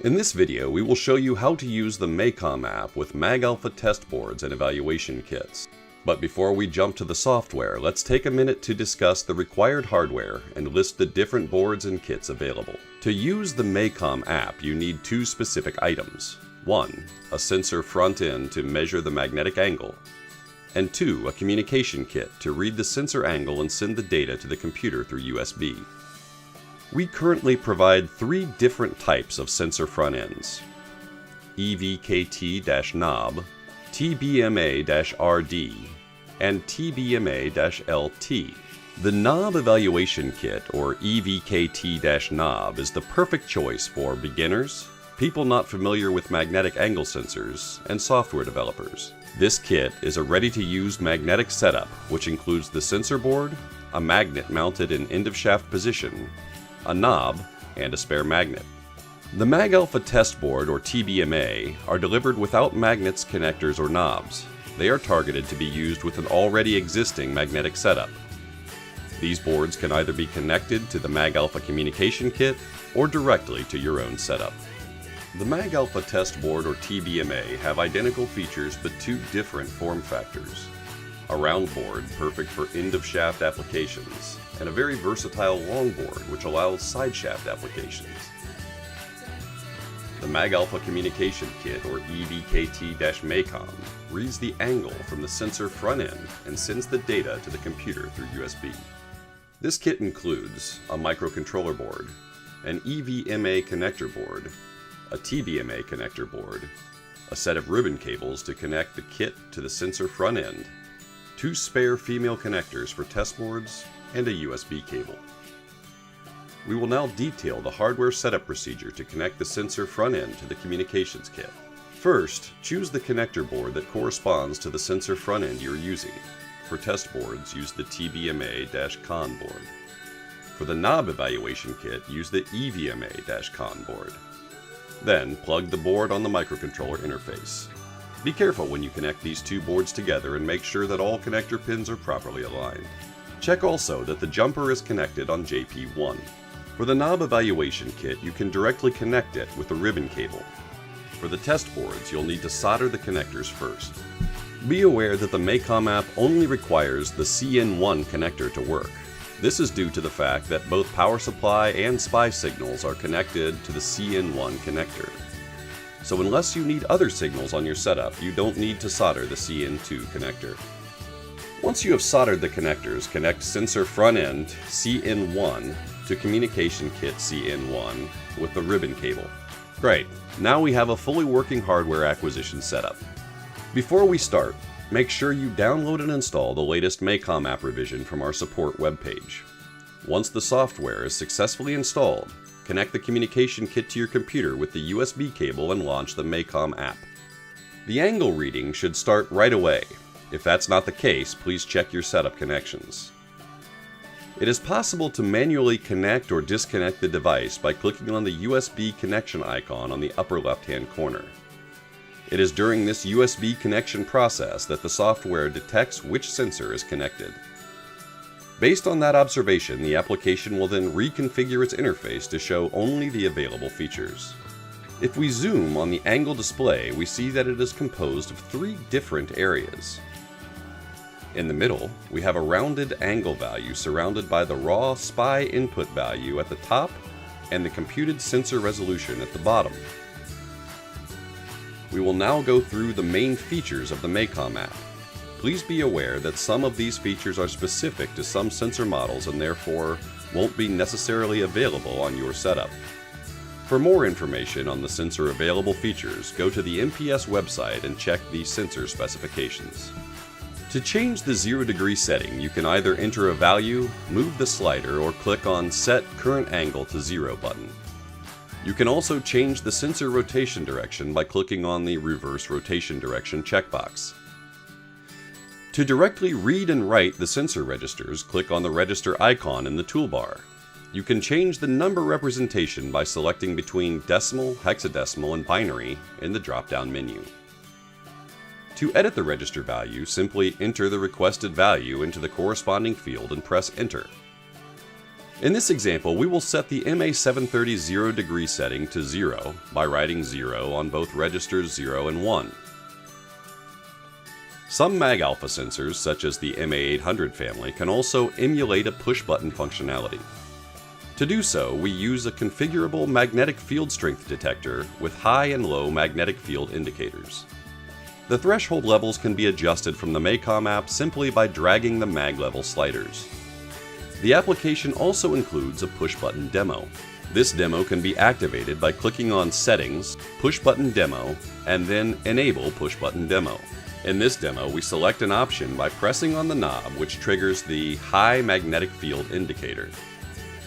In this video, we will show you how to use the Macom app with MagAlpha test boards and evaluation kits. But before we jump to the software, let's take a minute to discuss the required hardware and list the different boards and kits available. To use the Macom app, you need two specific items. 1. A sensor front end to measure the magnetic angle. And 2. A communication kit to read the sensor angle and send the data to the computer through USB. We currently provide three different types of sensor front ends: EVKT-knob, TBMA-RD, and TBMA-LT. The knob evaluation kit, or EVKT-knob, is the perfect choice for beginners, people not familiar with magnetic angle sensors, and software developers. This kit is a ready-to-use magnetic setup, which includes the sensor board, a magnet mounted in end-of-shaft position, a knob, and a spare magnet. The MagAlpha test board, or TBMA, are delivered without magnets, connectors, or knobs. They are targeted to be used with an already existing magnetic setup. These boards can either be connected to the MagAlpha communication kit or directly to your own setup. The MagAlpha test board, or TBMA, have identical features but two different form factors. A round board, perfect for end-of-shaft applications, and a very versatile long board, which allows side-shaft applications. The MagAlpha communication kit, or EVKT-Macom, reads the angle from the sensor front end and sends the data to the computer through USB. This kit includes a microcontroller board, an EVMA connector board, a TBMA connector board, a set of ribbon cables to connect the kit to the sensor front end, two spare female connectors for test boards, and a USB cable. We will now detail the hardware setup procedure to connect the sensor front end to the communications kit. First, choose the connector board that corresponds to the sensor front end you're using. For test boards, use the TBMA-CON board. For the knob evaluation kit, use the EVMA-CON board. Then, plug the board on the microcontroller interface. Be careful when you connect these two boards together and make sure that all connector pins are properly aligned. Check also that the jumper is connected on JP1. For the knob evaluation kit, you can directly connect it with a ribbon cable. For the test boards, you'll need to solder the connectors first. Be aware that the Macom app only requires the CN1 connector to work. This is due to the fact that both power supply and SPI signals are connected to the CN1 connector. So unless you need other signals on your setup, you don't need to solder the CN2 connector. Once you have soldered the connectors, connect sensor front end CN1 to communication kit CN1 with the ribbon cable. Great, now we have a fully working hardware acquisition setup. Before we start, make sure you download and install the latest Macom app revision from our support webpage. Once the software is successfully installed, connect the communication kit to your computer with the USB cable and launch the Macom app. The angle reading should start right away. If that's not the case, please check your setup connections. It is possible to manually connect or disconnect the device by clicking on the USB connection icon on the upper left-hand corner. It is during this USB connection process that the software detects which sensor is connected. Based on that observation, the application will then reconfigure its interface to show only the available features. If we zoom on the angle display, we see that it is composed of three different areas. In the middle, we have a rounded angle value surrounded by the raw SPI input value at the top and the computed sensor resolution at the bottom. We will now go through the main features of the Macom app. Please be aware that some of these features are specific to some sensor models and therefore won't be necessarily available on your setup. For more information on the sensor available features, go to the MPS website and check the sensor specifications. To change the 0-degree setting, you can either enter a value, move the slider, or click on Set Current Angle to 0 button. You can also change the sensor rotation direction by clicking on the Reverse Rotation Direction checkbox. To directly read and write the sensor registers, click on the register icon in the toolbar. You can change the number representation by selecting between decimal, hexadecimal, and binary in the drop-down menu. To edit the register value, simply enter the requested value into the corresponding field and press Enter. In this example, we will set the MA730 0 degree setting to 0 by writing 0 on both registers 0 and 1. Some MagAlpha sensors, such as the MA800 family, can also emulate a push-button functionality. To do so, we use a configurable magnetic field strength detector with high and low magnetic field indicators. The threshold levels can be adjusted from the Macom app simply by dragging the mag level sliders. The application also includes a push-button demo. This demo can be activated by clicking on Settings, Push-Button Demo, and then Enable Push-Button Demo. In this demo, we select an option by pressing on the knob, which triggers the high magnetic field indicator.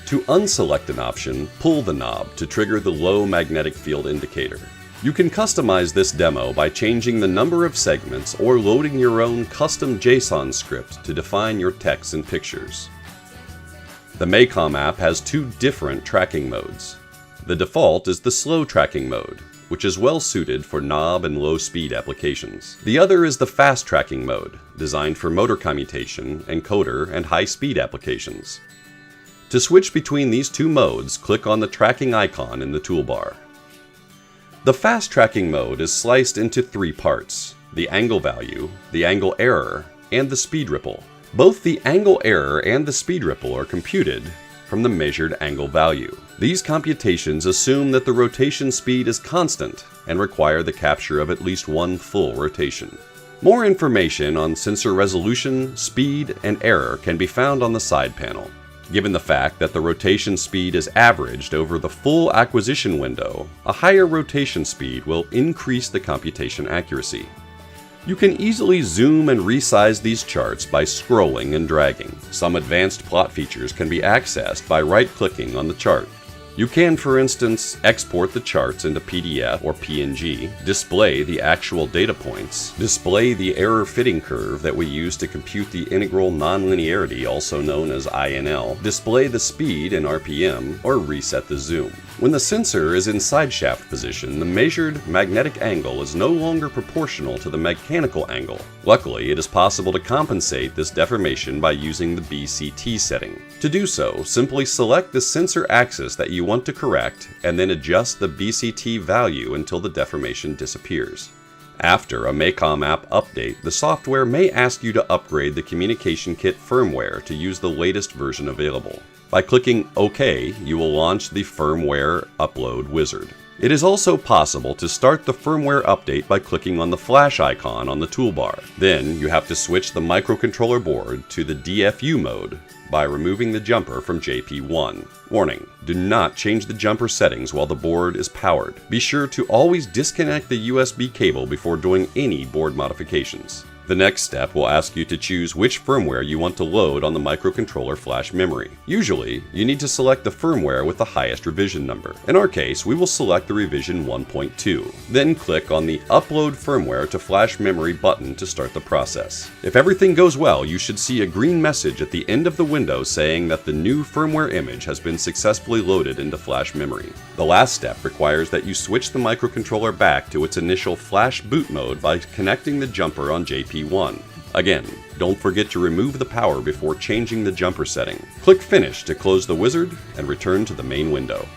To unselect an option, pull the knob to trigger the low magnetic field indicator. You can customize this demo by changing the number of segments or loading your own custom JSON script to define your text and pictures. The Macom app has two different tracking modes. The default is the slow tracking mode, which is well suited for knob and low speed applications. The other is the fast tracking mode, designed for motor commutation, encoder, and high speed applications. To switch between these two modes, click on the tracking icon in the toolbar. The fast tracking mode is sliced into three parts: the angle value, the angle error, and the speed ripple. Both the angle error and the speed ripple are computed from the measured angle value. These computations assume that the rotation speed is constant and require the capture of at least one full rotation. More information on sensor resolution, speed, and error can be found on the side panel. Given the fact that the rotation speed is averaged over the full acquisition window, a higher rotation speed will increase the computation accuracy. You can easily zoom and resize these charts by scrolling and dragging. Some advanced plot features can be accessed by right-clicking on the chart. You can, for instance, export the charts into PDF or PNG, display the actual data points, display the error fitting curve that we use to compute the integral nonlinearity, also known as INL, display the speed in RPM, or reset the zoom. When the sensor is in sideshaft position, the measured magnetic angle is no longer proportional to the mechanical angle. Luckily, it is possible to compensate this deformation by using the BCT setting. To do so, simply select the sensor axis that you want to correct and then adjust the BCT value until the deformation disappears. After a Macom app update, the software may ask you to upgrade the communication kit firmware to use the latest version available. By clicking OK, you will launch the firmware upload wizard. It is also possible to start the firmware update by clicking on the flash icon on the toolbar. Then you have to switch the microcontroller board to the DFU mode by removing the jumper from JP1. Warning: do not change the jumper settings while the board is powered. Be sure to always disconnect the USB cable before doing any board modifications. The next step will ask you to choose which firmware you want to load on the microcontroller flash memory. Usually, you need to select the firmware with the highest revision number. In our case, we will select the revision 1.2. Then click on the Upload Firmware to Flash Memory button to start the process. If everything goes well, you should see a green message at the end of the window saying that the new firmware image has been successfully loaded into flash memory. The last step requires that you switch the microcontroller back to its initial flash boot mode by connecting the jumper on JP1. Again, don't forget to remove the power before changing the jumper setting. Click Finish to close the wizard and return to the main window.